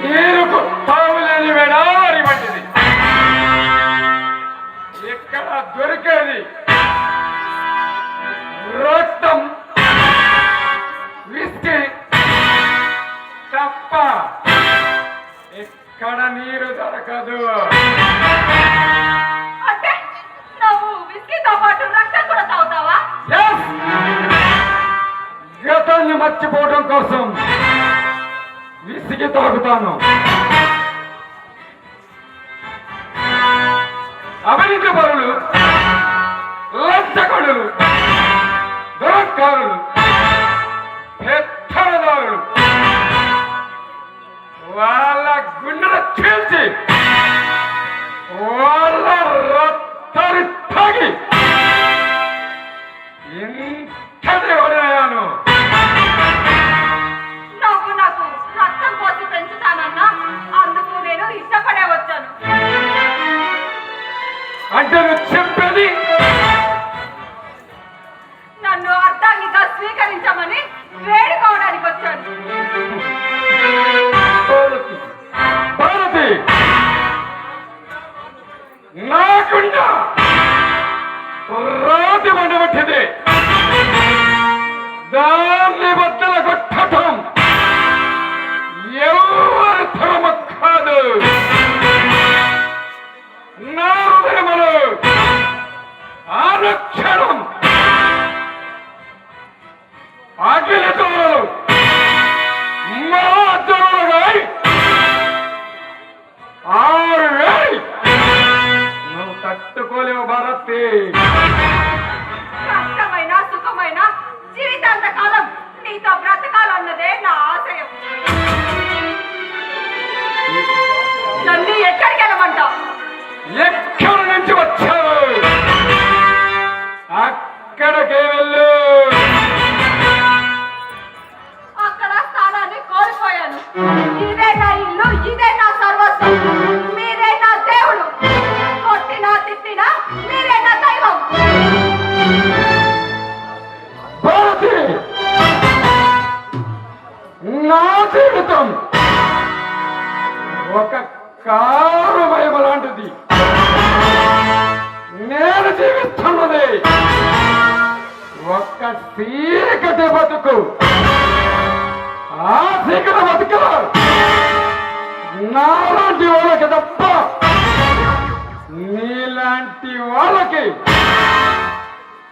నీరుకు తావులేని వేడారి వంటిది. ఇక్కడ దొరికేది రక్తం, విస్కీ తప్ప ఇక్కడ నీరు దొరకదు. అంటే నువ్వు విస్కీతో పాటు రక్తం కూడా తాగుతావా? గతాన్ని మర్చిపోవడం కోసం విసిగి తాగుతాను. అవినీతి పరులు, లంచగొడులు, దురకారులు, పెత్తనదారులు వాళ్ళ గుండెలు చీల్చి వాళ్ళ రక్తాన్ని తాగి ఇంతటి వదిలేయాను. నువ్వు నాకు రక్తం పోసి పెంచుతానన్నా, అందుకు నేను ఇష్టపడే వచ్చాను. అంటే నువ్వు చెప్పేది నన్ను అర్థాంగిగా స్వీకరించమని వేడుకోవడానికి వచ్చాను. భారతి, నాకుండా రాతి మండబట్టింది. దాన్ని బద్దల కొట్టడం ఎవరి తరమ కాదు. నా హృదయములు ఆరక్షణం అఖిలతో మహాజనులుగా 6,000 నువ్వు తట్టుకోలేవు భారతి. కష్టమైన సుఖమైన జీవితాంత కాలం నీతో బ్రతకాలన్నదే నా ఆశయం. నన్ను ఎక్కడికి వెళ్ళమంటావు? ఎక్కడి నుంచి వచ్చావు అక్కడికే వెళ్ళు. అక్కడ స్థానాన్ని కోల్పోయాను. ఇదే నా ఇల్లు, ఇదే నా సర్వస్వం. మీరే నా దేవుడు. కొట్టినా తిట్టినా మీరే నా దైవం. భారతి, నా జీవితం ఒక కారు భయం లాంటిది. నేను జీవిస్తున్నది ఒక్క చీకటి బతుకు. ఆ చీకటి బతుకులో నాలాంటి వాళ్ళకి తప్ప నీలాంటి వాళ్ళకి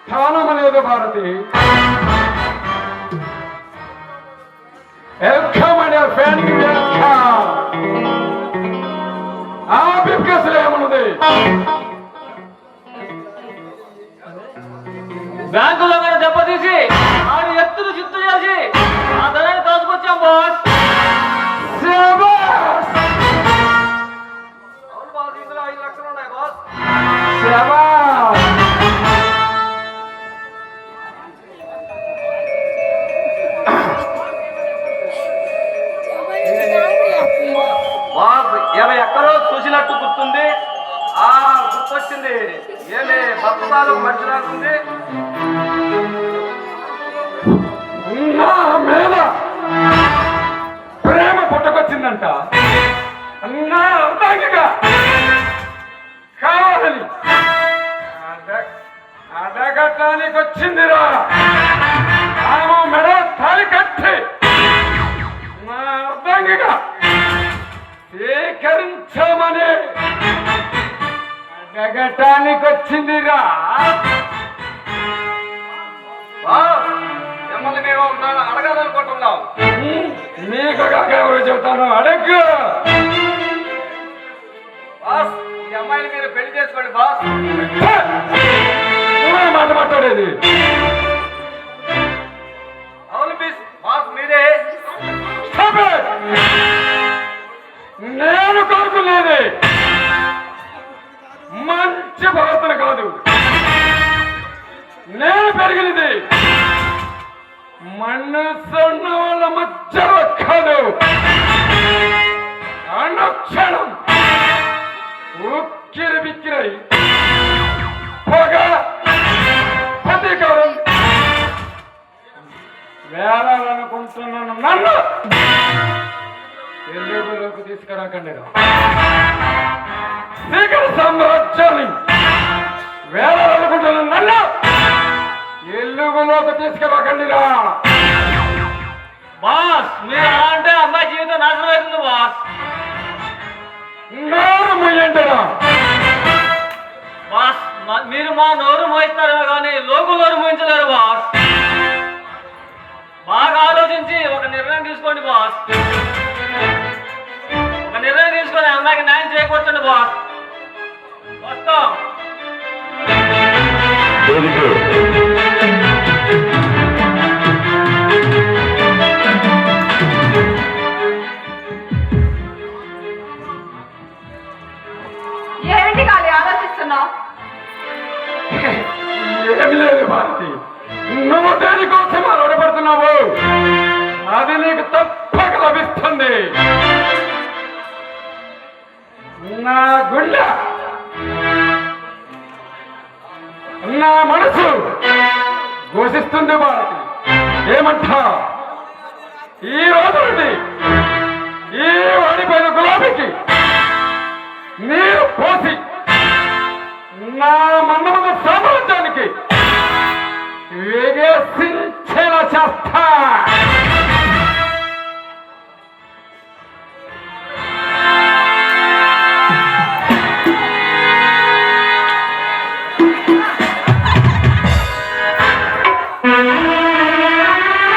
స్థానం లేదు Bharati. Welcome and your friend welcome. ఆ బిబ్కేసులు ఏమన్నది? బ్యాంకులో కూడా దెబ్బతీసి ఆడి ఎత్తులు చిత్తు చేసి ఆ ధనాన్ని తోసుకొచ్చాం బాస్. అవును బాస్, ఇందులో 5 లక్షలు ఉన్నాయి బాస్. బాస్, ఏమో ఎక్కడో చూసినట్టు గుర్తుంది. గుర్తొచ్చింది. ఏమే భక్తాలు మర్చిరాకుంది. నా మీద ప్రేమ పుట్టకొచ్చిందంట. నా అర్థంగా కావాలని అడగటానికి వచ్చిందిరా. ఆమె మెడ తాలి కట్టి నా అర్థంగా స్వీకరించమని అడగటానికి వచ్చిందిరా. మిమ్మల్ని మేము అడగాలనుకుంటున్నాం. నీకు ఎవరు చెబుతాను, అడగ్గు. బాస్, ఈ అమ్మాయిని మీరు పెళ్లి చేసుకోండి బాస్. మాట మాట్లాడేది. అవును బాస్, మీరే. నేను కోరుకునేది మంచి భారతను కాదు. నేను పెరిగినది మనసున్న వాళ్ళ మధ్యలో కాదు. అనుక్షణం ఉక్కిరి బిక్కిరై పొగ ప్రతీకారం వేలాలనుకుంటున్నాను. నన్ను ఎల్లుగులోకి తీసుకురాకండి శీఘ్ర సామ్రాజ్యాన్ని వేల అనుకుంటున్న నన్ను ఎల్లుగులోకి తీసుకురాకండిరా. బాస్ మీరు అలా అంటే అమ్మాయి జీవితం నాశనం అవుతుంది బాస్. నోరు ముయ్యండిరా. బాస్ మీరు మా నోరు మోయిస్తారేమో కానీ లోకు నోరు మోయించలేరు బాస్. బాగా ఆలోచించి ఒక నిర్ణయం తీసుకోండి బాస్. ఒక నిర్ణయం తీసుకొని అమ్మాయికి న్యాయం చేయకూర్చండి బాస్. వస్తాం. ఏమిటి కాలి ఆలోచిస్తున్నావు? ఏమి లేదు భారతి, నువ్వు దేనికోసం అలవడబడుతున్నావు అది నీకు తప్పక లభిస్తుంది. నా గుండె నా మనసు ఘోషిస్తుంది భారతి. ఏమంటా ఈ రోజు నుండి ఈ వాడిపోయిన గులాబీకి నీరు పోసి నా మన్నముల సామ్రాజ్యానికి వేగేసించేలా చేస్తా.